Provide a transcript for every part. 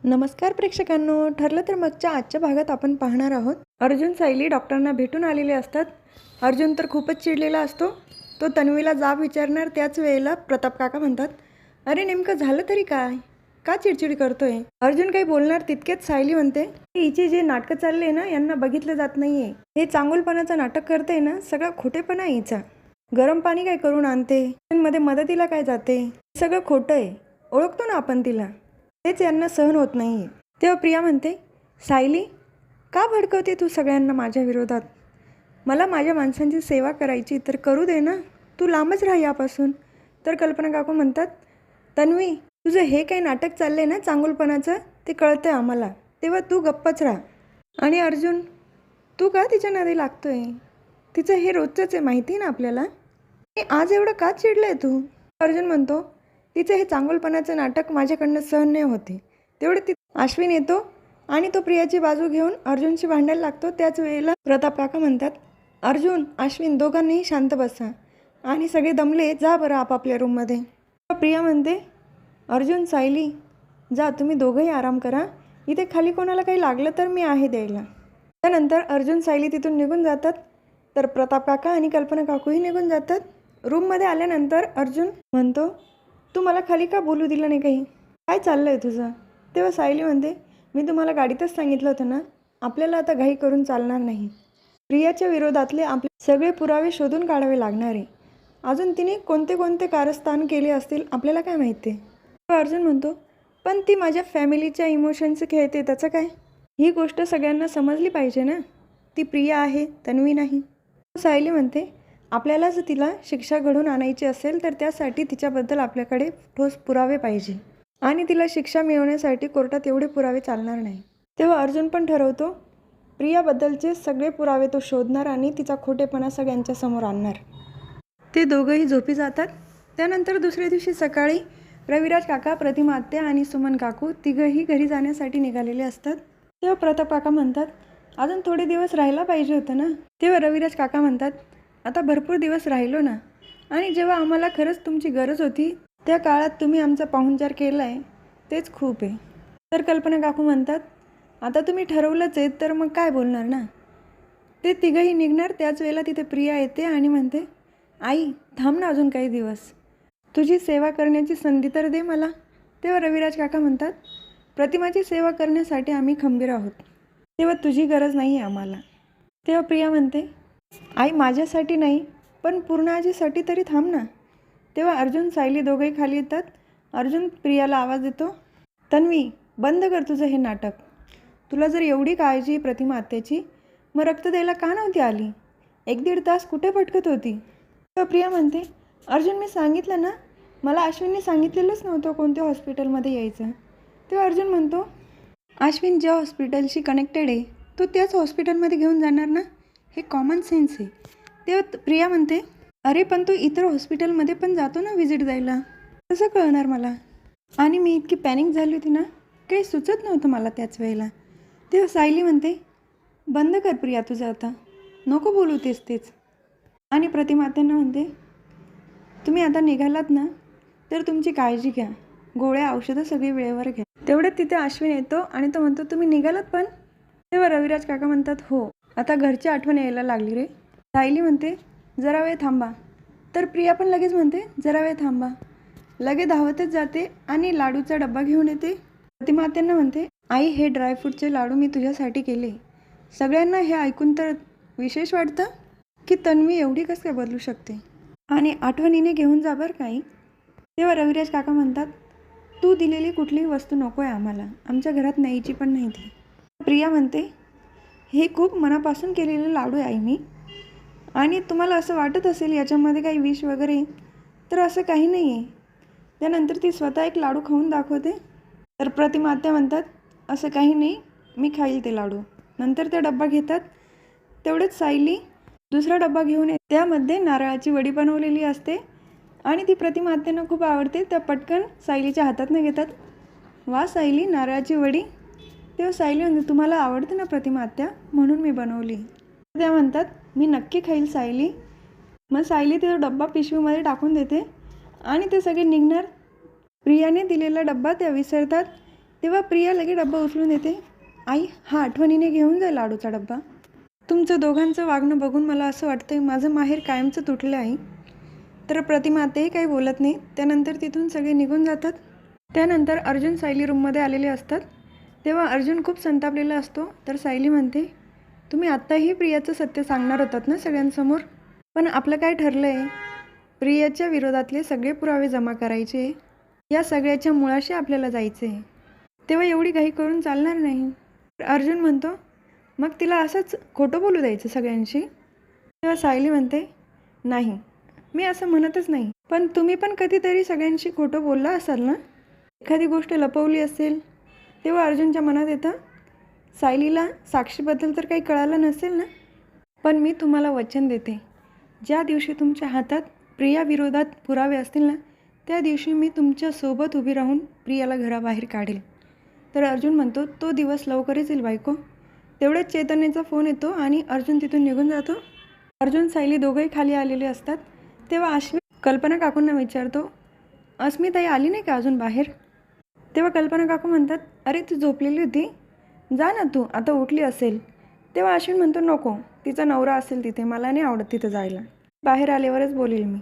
नमस्कार प्रेक्षकांनो. ठरलं तर मगच्या आजच्या भागात आपण पाहणार आहोत. अर्जुन सायली डॉक्टरांना भेटून आलेले असतात. अर्जुन तर खूपच चिडलेला असतो. तो तन्वीला जाब विचारणार त्याच वेळेला प्रताप काका म्हणतात, अरे नेमकं झालं तरी काय, का चिडचिड करतोय. अर्जुन काही बोलणार तितकेच सायली म्हणते, हिचे जे नाटकं चालले ना यांना बघितलं जात नाहीये. हे चांगुलपणाचं नाटक करते ना, सगळा खोटेपणा हिचा. गरम पाणी काय करून आणते, मध्ये मदतीला काय जाते, सगळं खोटं आहे. ओळखतो ना आपण तिला, तेच यांना सहन होत नाहीये. तेव्हा प्रिया म्हणते, सायली का भडकवते तू सगळ्यांना माझ्या विरोधात. मला माझ्या माणसांची सेवा करायची तर करू दे ना, तू लांबच राहा यापासून. तर कल्पना काकू म्हणतात, तन्वी तुझं हे काही नाटक चाललंय ना चांगुलपणाचं, ते कळतंय आम्हाला, तेव्हा तू गप्पच राहा. आणि अर्जुन तू का तिच्या नादी लागतोय, तिचं हे रोजचंच आहे माहिती ना आपल्याला. आणि आज एवढं का चिडलंय तू. अर्जुन म्हणतो, तिचं हे चांगुलपणाचं नाटक माझ्याकडनं सहन नाही होते. तेवढे ती अश्विन येतो आणि तो प्रियाची बाजू घेऊन अर्जुनशी भांडायला लागतो. त्याच वेळेला प्रताप काका म्हणतात, अर्जुन अश्विन दोघांनीही शांत बसा आणि सगळे दमले, जा बरं आपापल्या रूममध्ये. प्रिया म्हणते, अर्जुन सायली जा, तुम्ही दोघंही आराम करा, इथे खाली कोणाला काही लागलं तर मी आहे द्यायला. त्यानंतर अर्जुन सायली तिथून निघून जातात. तर प्रताप काका आणि कल्पना काकूही निघून जातात. रूममध्ये आल्यानंतर अर्जुन म्हणतो, तू मला खाली का बोलू दिलं नाही, काही काय चाललं आहे तुझं. तेव्हा सायली म्हणते, मी तुम्हाला गाडीतच सांगितलं होतं ना, आपल्याला आता घाई करून चालणार नाही. प्रियाच्या विरोधातले आपले सगळे पुरावे शोधून काढावे लागणार आहे. अजून तिने कोणते कोणते कारस्थान केले असतील आपल्याला काय माहिती आहे. अर्जुन म्हणतो, पण ती माझ्या फॅमिलीच्या इमोशन्स खेळते, त्याचं काय. ही गोष्ट सगळ्यांना समजली पाहिजे ना, ती प्रिया आहे तन्वी नाही. सायली म्हणते, आपल्याला जर तिला शिक्षा घडून आणायची असेल तर त्यासाठी तिच्याबद्दल आपल्याकडे ठोस पुरावे पाहिजे आणि तिला शिक्षा मिळवण्यासाठी कोर्टात एवढे पुरावे चालणार नाही. तेव्हा अर्जुन पण ठरवतो, प्रियाबद्दलचे सगळे पुरावे तो शोधणार आणि तिचा खोटेपणा सगळ्यांच्या समोर आणणार. ते दोघंही झोपी जातात. त्यानंतर दुसऱ्या दिवशी सकाळी रविराज काका, प्रतिमा आत्या आणि सुमन काकू तिघंही घरी जाण्यासाठी निघालेले असतात. तेव्हा प्रताप काका म्हणतात, अजून थोडे दिवस राहायला पाहिजे होतं ना. तेव्हा रविराज काका म्हणतात, आता भरपूर दिवस राहिलो ना, आणि जेव्हा आम्हाला खरंच तुमची गरज होती त्या काळात तुम्ही आमचा पाहुणचार केला आहे, तेच खूप आहे. तर कल्पना काकू म्हणतात, आता तुम्ही ठरवलंच आहे तर मग काय बोलणार ना. ते तिघंही निघणार. त्याच वेळेला तिथे प्रिया येते आणि म्हणते, आई थांब ना अजून काही दिवस, तुझी सेवा करण्याची संधी तर दे मला. तेव्हा रविराज काका म्हणतात, प्रतिमाची सेवा करण्यासाठी आम्ही खंबीर आहोत, तेव्हा तुझी गरज नाही आहे आम्हाला. तेव्हा प्रिया म्हणते, आई माझ्यासाठी नाही पण पूर्णाजीसाठी तरी थांब ना. तेव्हा अर्जुन सायली दोघंही खाली येतात. अर्जुन प्रियाला आवाज देतो, तन्वी बंद कर तुझं हे नाटक. तुला जर एवढी काळजी प्रतिमा आत्याची, मग रक्त द्यायला का नव्हती आली, 1-1.5 तास कुठे भटकत होती. तेव्हा प्रिया म्हणते, अर्जुन मी सांगितलं ना, मला अश्विनने सांगितलेलंच नव्हतं कोणत्या हॉस्पिटलमध्ये यायचं. तेव्हा अर्जुन म्हणतो, अश्विन ज्या हॉस्पिटलशी कनेक्टेड आहे तो त्याच हॉस्पिटलमध्ये घेऊन जाणार ना, हे कॉमन सेन्स आहे. तेव्हा प्रिया म्हणते, अरे पण तू इतर हॉस्पिटलमध्ये पण जातो ना व्हिजिट द्यायला, कसं कळणार मला. आणि मी इतकी पॅनिक झाली होती ना, काही सुचत नव्हतं मला त्याच वेळेला. तेव्हा सायली म्हणते, बंद कर प्रिया तुझं आता, नको बोलू तेच. आणि प्रतिमा त्यांना म्हणते, तुम्ही आता निघालात ना तर तुमची काळजी घ्या, गोळ्या औषधं सगळी वेळेवर घ्या. तेवढ्यात तिथे अश्विन येतो आणि तो म्हणतो, तुम्ही निघालात पण. तेव्हा रविराज काका म्हणतात, हो आता घरची आठवण यायला लागली रे. सायली म्हणते, जरा वेळ थांबा. तर प्रिया पण लगेच म्हणते, जरा वेळ थांबा. लगेच धावतच जाते आणि लाडूचा डब्बा घेऊन येते. प्रतिमा त्यांना म्हणते, आई हे ड्रायफ्रूटचे लाडू मी तुझ्यासाठी केले. सगळ्यांना हे ऐकून तर विशेष वाटतं की तन्वी एवढी कसं काय बदलू शकते, आणि आठवणीने घेऊन जा बरं काही. तेव्हा रविराज काका म्हणतात, तू दिलेली कुठलीही वस्तू नको आहे आम्हाला, आमच्या घरात न्यायची पण नाही ती. प्रिया म्हणते, हे खूप मनापासून केलेले लाडू आहे आई मी, आणि तुम्हाला असं वाटत असेल याच्यामध्ये काही विष वगैरे, तर असं काही नाही आहे. त्यानंतर ती स्वतः एक लाडू खाऊन दाखवते. तर प्रतिमा आत्या म्हणतात, असं काही नाही, मी खाईल ते लाडू. नंतर ते डब्बा घेतात. तेवढेच सायली दुसरा डब्बा घेऊन येते. त्यामध्ये नारळाची वडी बनवलेली असते आणि ती प्रतिमा आत्यांना खूप आवडते. त्या पटकन सायलीच्या हातातनं घेतात. वा सायली, नारळाची वडी. तेव्हा सायली म्हणते, तुम्हाला आवडते ना प्रतिमा आत्या, म्हणून मी बनवली. त्या म्हणतात, मी नक्की खाईल सायली. मग सायली तो डब्बा पिशवीमध्ये टाकून देते आणि ते सगळे निघणार. प्रियाने दिलेला डब्बा त्या विसरतात. तेव्हा प्रिया लगे डब्बा उचलून येते. आई, हा आठवणीने घेऊन जाईल लाडूचा डब्बा. तुमचं दोघांचं वागणं बघून मला असं वाटतंय माझं माहेर कायमचं तुटलं आहे. तर प्रतिमा आत्याही काही बोलत नाही. त्यानंतर तिथून सगळे निघून जातात. त्यानंतर अर्जुन सायली रूममध्ये आलेले असतात. तेव्हा अर्जुन खूप संतापलेला असतो. तर सायली म्हणते, तुम्ही आत्ताही प्रियाचं सत्य सांगणार होतात ना सगळ्यांसमोर, पण आपलं काय ठरलं आहे, प्रियाच्या विरोधातले सगळे पुरावे जमा करायचे. या सगळ्याच्या मुळाशी आपल्याला जायचे आहे. तेव्हा एवढी घाई करून चालणार नाही. अर्जुन म्हणतो, मग तिला असंच खोटं बोलू द्यायचं सगळ्यांशी. तेव्हा सायली म्हणते, नाही, मी असं म्हणतच नाही, पण तुम्ही पण कधीतरी सगळ्यांशी खोटं बोलला असाल ना, एखादी गोष्ट लपवली असेल. तेव्हा अर्जुनच्या मनात येतं, सायलीला साक्षीबद्दल तर काही कळालं नसेल ना, पण मी तुम्हाला वचन देते, ज्या दिवशी तुमच्या हातात प्रियाविरोधात पुरावे असतील ना, त्या दिवशी मी तुमच्यासोबत उभी राहून प्रियाला घराबाहेर काढेल. तर अर्जुन म्हणतो, तो दिवस लवकरच येईल बायको. तेवढ्याच चैतन्याचा फोन येतो आणि अर्जुन तिथून निघून जातो. अर्जुन सायली दोघंही खाली आलेले असतात. तेव्हा अश्विन कल्पना काकूंना विचारतो, अस्मिताई आली नाही का अजून बाहेर. तेव्हा कल्पना काकू म्हणतात, अरे ती झोपलेली होती, जा ना तू, आता उठली असेल. तेव्हा अश्विन म्हणतो, नको, तिचा नवरा असेल तिथे, मला नाही आवडत तिथं जायला, बाहेर आल्यावरच बोलेल मी.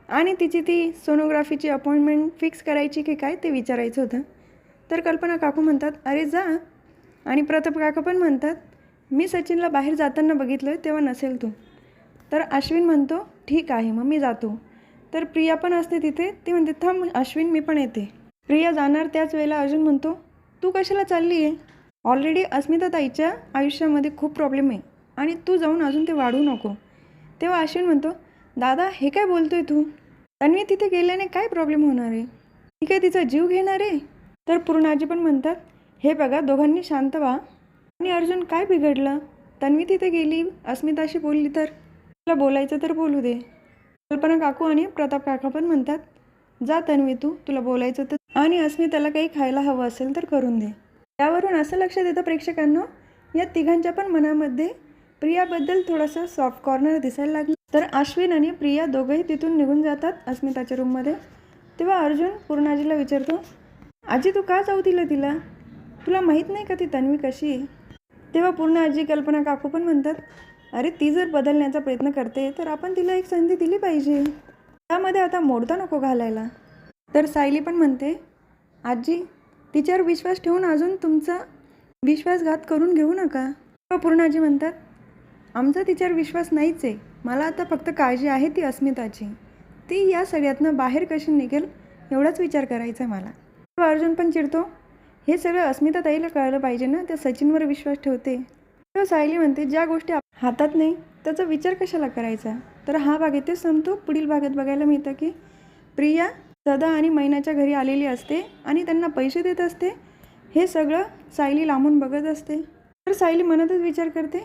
आणि तिची ती सोनोग्राफीची अपॉइंटमेंट फिक्स करायची की काय ते विचारायचं होतं. तर कल्पना काकू म्हणतात, अरे जा. आणि प्रताप काका पण म्हणतात, मी सचिनला बाहेर जाताना बघितलं तेव्हा नसेल तू. तर अश्विन म्हणतो, ठीक आहे, मग मी जातो. तर प्रिया पण असते तिथे. ती म्हणते, थांब अश्विन, मी पण येते. प्रिया जाणार त्याच वेळेला अर्जुन म्हणतो, तू कशाला चालली आहे, ऑलरेडी अस्मिता ताईच्या आयुष्यामध्ये खूप प्रॉब्लेम आहे आणि तू जाऊन अजून ते वाढवू नको. तेव्हा अश्विन म्हणतो, दादा हे काय बोलतोय तू, तन्वी तिथे गेल्याने काय प्रॉब्लेम होणार आहे, ती काय तिचा जीव घेणार आहे. तर पूर्णाजी पण म्हणतात, हे बघा, दोघांनी शांत व्हा. आणि अर्जुन काय बिघडलं, तन्वी तिथे गेली, अस्मिताशी बोलली, तर तुला बोलायचं तर बोलू दे. कल्पना काकू आणि प्रताप काका पण म्हणतात, जा तन्वी तू, तुला बोलायचं तर, आणि अस्मिताला काही खायला हवं असेल तर करून दे. त्यावरून असं लक्षात येतं प्रेक्षकांना, या तिघांच्या पण मनामध्ये प्रियाबद्दल थोडंसं सॉफ्ट कॉर्नर दिसायला लागलं. तर अश्विन आणि प्रिया दोघंही तिथून निघून जातात अस्मिताच्या रूममध्ये. तेव्हा अर्जुन पूर्णाजीला विचारतो, आजी तू का जाऊ दिलं तिला, तुला माहीत नाही का ती तन्वी कशी आहे. तेव्हा पूर्णाजी कल्पना काकू पण म्हणतात, अरे ती जर बदलण्याचा प्रयत्न करते तर आपण तिला एक संधी दिली पाहिजे, त्यामध्ये आता मोडता नको घालायला. तर सायली पण म्हणते, आजी तिच्यावर विश्वास ठेवून अजून तुमचा विश्वासघात करून घेऊ नका. तेव्हा पूर्णाजी म्हणतात, आमचा तिच्यावर विश्वास नाहीच आहे, मला आता फक्त काळजी आहे ती अस्मिताची, ती या सगळ्यातनं बाहेर कशी निघेल एवढाच विचार करायचा आहे मला. तेव्हा अर्जुन पण चिडतो, हे सगळं अस्मिता ताईला कळलं पाहिजे ना, त्या सचिनवर विश्वास ठेवते. तेव्हा सायली म्हणते, ज्या गोष्टी हातात नाही त्याचा विचार कशाला करायचा. तर हा भाग इथेच संपतो. पुढील भागात बघायला मिळतं की प्रिया सदा आणि मैनाच्या घरी आलेली असते आणि त्यांना पैसे देत असते. हे सगळं सायली लांबून बघत असते. तर सायली मनातच विचार करते,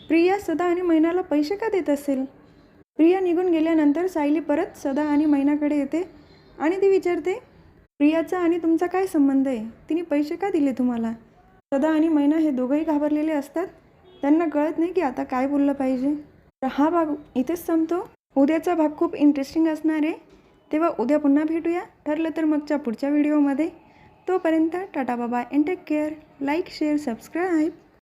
प्रिया सदा आणि मैनाला पैसे का देत असेल. प्रिया निघून गेल्यानंतर सायली परत सदा आणि मैनाकडे येते आणि ती विचारते, प्रियाचा आणि तुमचा काय संबंध आहे, तिने पैसे का दिले तुम्हाला. सदा आणि मैना हे दोघंही घाबरलेले असतात. त्यांना कळत नाही की आता काय बोललं पाहिजे. तर हा भाग इथेच संपतो. उद्याचा भाग खूप इंटरेस्टिंग असणार आहे. तेव्हा उद्या पुन्हा भेटूया, ठरलं तर मगच्या पुढच्या व्हिडिओमध्ये. तोपर्यंत टाटा बाबा and take care. Like share subscribe.